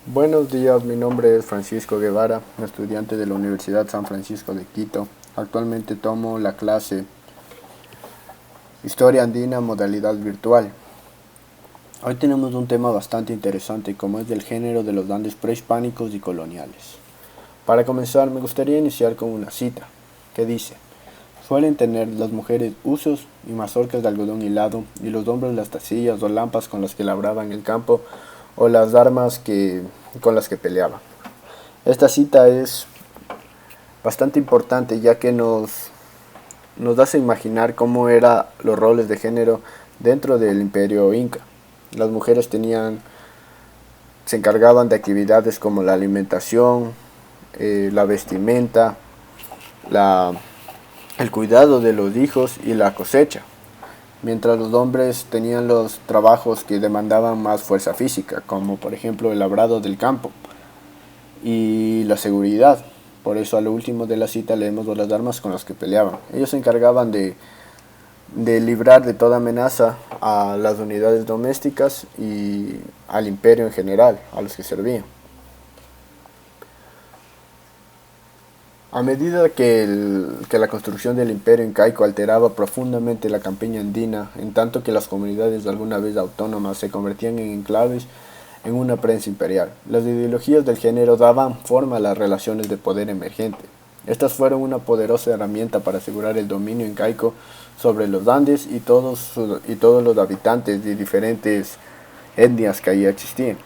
Buenos días, mi nombre es Francisco Guevara, estudiante de la Universidad San Francisco de Quito. Actualmente tomo la clase Historia Andina, modalidad virtual. Hoy tenemos un tema bastante interesante como es del género de los Andes prehispánicos y coloniales. Para comenzar, me gustaría iniciar con una cita que dice: suelen tener las mujeres usos y mazorcas de algodón hilado y los hombres las tacillas o lampas con las que labraban el campo o las armas con las que peleaban. Esta cita es bastante importante ya que nos hace imaginar cómo eran los roles de género dentro del imperio inca. Las mujeres se encargaban de actividades como la alimentación, la vestimenta, la, el cuidado de los hijos y la cosecha, mientras los hombres tenían los trabajos que demandaban más fuerza física, como por ejemplo el labrado del campo y la seguridad. Por eso a lo último de la cita leemos las armas con las que peleaban. Ellos se encargaban de librar de toda amenaza a las unidades domésticas y al imperio en general, a los que servían. A medida que la construcción del imperio incaico alteraba profundamente la campiña andina, en tanto que las comunidades alguna vez autónomas se convertían en enclaves en una prensa imperial, las ideologías del género daban forma a las relaciones de poder emergente. Estas fueron una poderosa herramienta para asegurar el dominio incaico sobre los Andes y todos los habitantes de diferentes etnias que ahí existían.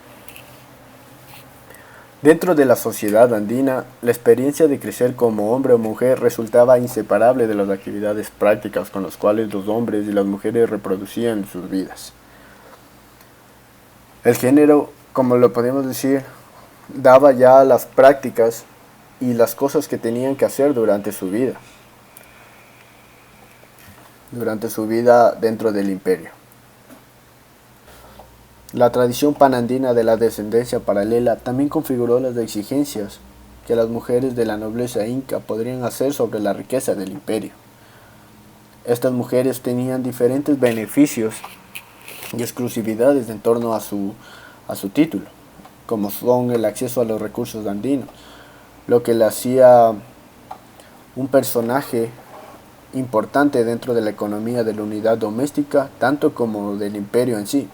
Dentro de la sociedad andina, la experiencia de crecer como hombre o mujer resultaba inseparable de las actividades prácticas con las cuales los hombres y las mujeres reproducían sus vidas. El género, como lo podemos decir, daba ya las prácticas y las cosas que tenían que hacer durante su vida dentro del imperio. La tradición panandina de la descendencia paralela también configuró las exigencias que las mujeres de la nobleza inca podrían hacer sobre la riqueza del imperio. Estas mujeres tenían diferentes beneficios y exclusividades en torno a su título, como son el acceso a los recursos andinos, lo que le hacía un personaje importante dentro de la economía de la unidad doméstica, tanto como del imperio en sí.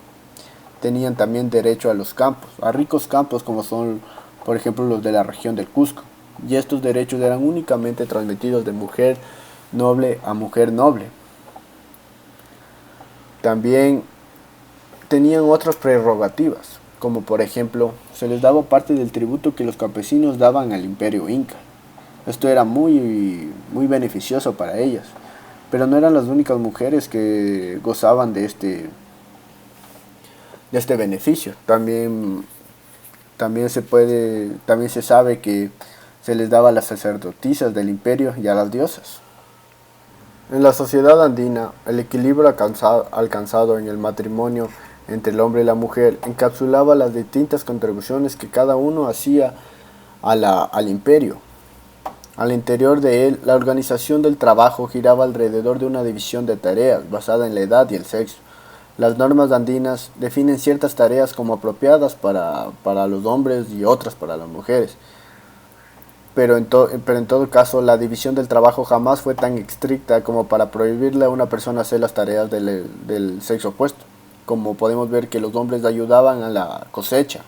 Tenían también derecho a los campos, a ricos campos como son, por ejemplo, los de la región del Cusco. Y estos derechos eran únicamente transmitidos de mujer noble a mujer noble. También tenían otras prerrogativas, como por ejemplo, se les daba parte del tributo que los campesinos daban al imperio inca. Esto era muy beneficioso para ellas, pero no eran las únicas mujeres que gozaban de este beneficio. También se sabe que se les daba a las sacerdotisas del imperio y a las diosas. En la sociedad andina, el equilibrio alcanzado en el matrimonio entre el hombre y la mujer encapsulaba las distintas contribuciones que cada uno hacía al imperio. Al interior de él, la organización del trabajo giraba alrededor de una división de tareas basada en la edad y el sexo. Las normas andinas definen ciertas tareas como apropiadas para los hombres y otras para las mujeres. Pero en todo caso, la división del trabajo jamás fue tan estricta como para prohibirle a una persona hacer las tareas del sexo opuesto. Como podemos ver que los hombres ayudaban a la cosecha,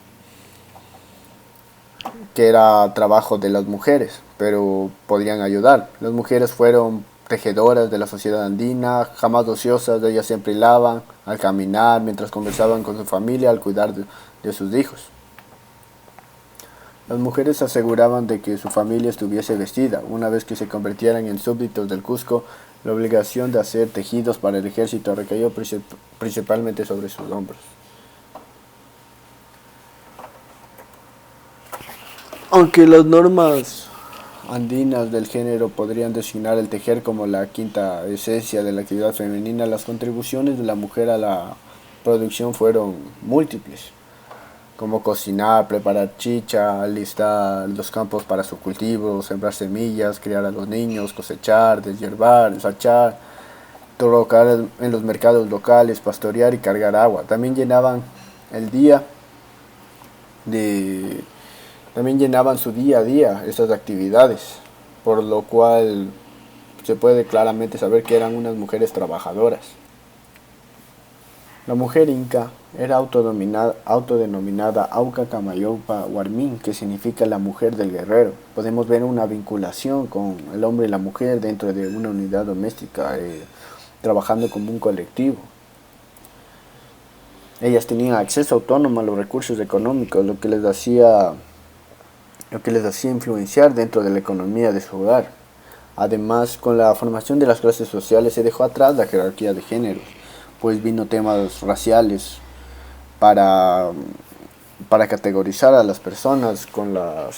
que era trabajo de las mujeres, pero podrían ayudar. Las mujeres fueron tejedoras de la sociedad andina, jamás ociosas, ellas siempre hilaban al caminar, mientras conversaban con su familia, al cuidar de sus hijos. Las mujeres se aseguraban de que su familia estuviese vestida. Una vez que se convirtieran en súbditos del Cusco, la obligación de hacer tejidos para el ejército recayó principalmente sobre sus hombros. Aunque las normas andinas del género podrían designar el tejer como la quinta esencia de la actividad femenina, las contribuciones de la mujer a la producción fueron múltiples, como cocinar, preparar chicha, alistar los campos para su cultivo, sembrar semillas, criar a los niños, cosechar, deshiervar, ensachar, trocar en los mercados locales, pastorear y cargar agua. También llenaban el día de también llenaban su día a día estas actividades, por lo cual se puede claramente saber que eran unas mujeres trabajadoras. La mujer inca era autodenominada Auca Camayopa Huarmín, que significa la mujer del guerrero. Podemos ver una vinculación con el hombre y la mujer dentro de una unidad doméstica, trabajando como un colectivo. Ellas tenían acceso autónomo a los recursos económicos, lo que les hacía influenciar dentro de la economía de su hogar. Además, con la formación de las clases sociales se dejó atrás la jerarquía de géneros, pues vino temas raciales para, para categorizar a las personas con la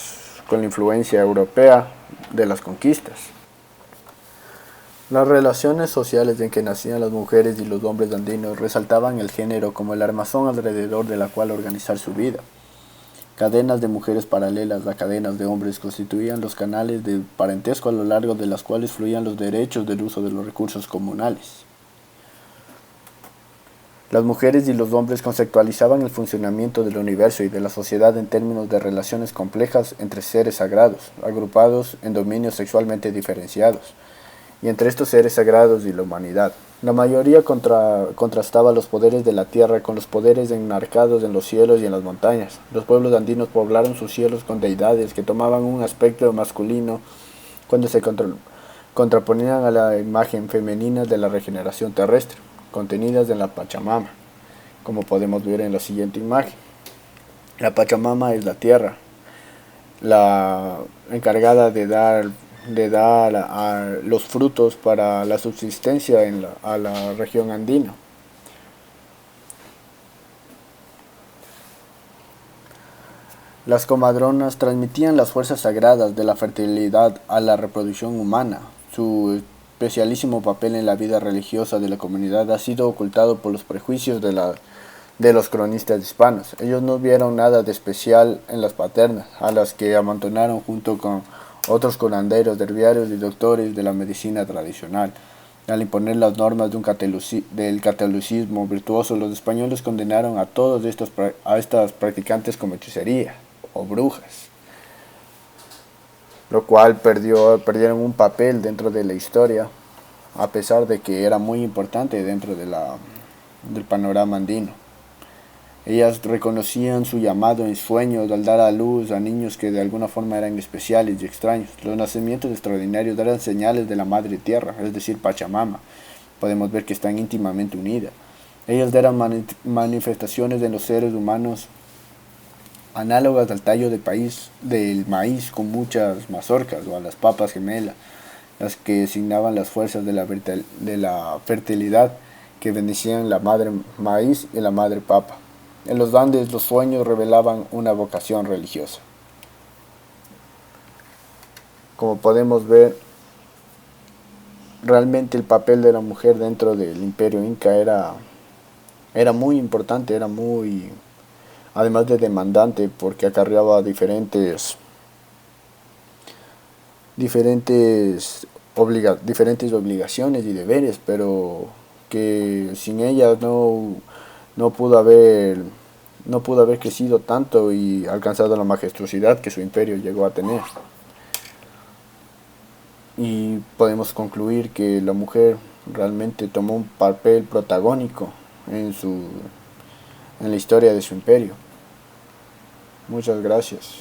influencia europea de las conquistas. Las relaciones sociales en que nacían las mujeres y los hombres andinos resaltaban el género como el armazón alrededor de la cual organizar su vida. Cadenas de mujeres paralelas a cadenas de hombres constituían los canales de parentesco a lo largo de las cuales fluían los derechos del uso de los recursos comunales. Las mujeres y los hombres conceptualizaban el funcionamiento del universo y de la sociedad en términos de relaciones complejas entre seres sagrados, agrupados en dominios sexualmente diferenciados, y entre estos seres sagrados y la humanidad. La mayoría contrastaba los poderes de la tierra con los poderes enmarcados en los cielos y en las montañas. Los pueblos andinos poblaron sus cielos con deidades que tomaban un aspecto masculino cuando se contraponían a la imagen femenina de la regeneración terrestre, contenidas en la Pachamama, como podemos ver en la siguiente imagen. La Pachamama es la tierra, la encargada de dar los frutos para la subsistencia a la región andina. Las comadronas transmitían las fuerzas sagradas de la fertilidad a la reproducción humana. Su especialísimo papel en la vida religiosa de la comunidad ha sido ocultado por los prejuicios de los cronistas hispanos. Ellos no vieron nada de especial en las paternas, a las que amontonaron junto con otros curanderos, herbiarios y doctores de la medicina tradicional. Al imponer las normas del catolicismo virtuoso, los españoles condenaron a todos estas practicantes como hechicería o brujas, lo cual perdieron un papel dentro de la historia, a pesar de que era muy importante dentro del panorama andino. Ellas reconocían su llamado en sueños al dar a luz a niños que de alguna forma eran especiales y extraños. Los nacimientos extraordinarios eran señales de la madre tierra, es decir, Pachamama. Podemos ver que están íntimamente unidas. Ellas eran manifestaciones de los seres humanos análogas al tallo del maíz con muchas mazorcas o a las papas gemelas, las que designaban las fuerzas de la fertilidad que bendecían la madre maíz y la madre papa. En los Andes los sueños revelaban una vocación religiosa. Como podemos ver, realmente el papel de la mujer dentro del imperio inca era muy importante, además de demandante, porque acarreaba diferentes obligaciones y deberes, pero que sin ellas no pudo haber crecido tanto y alcanzado la majestuosidad que su imperio llegó a tener. Y podemos concluir que la mujer realmente tomó un papel protagónico en la historia de su imperio. Muchas gracias.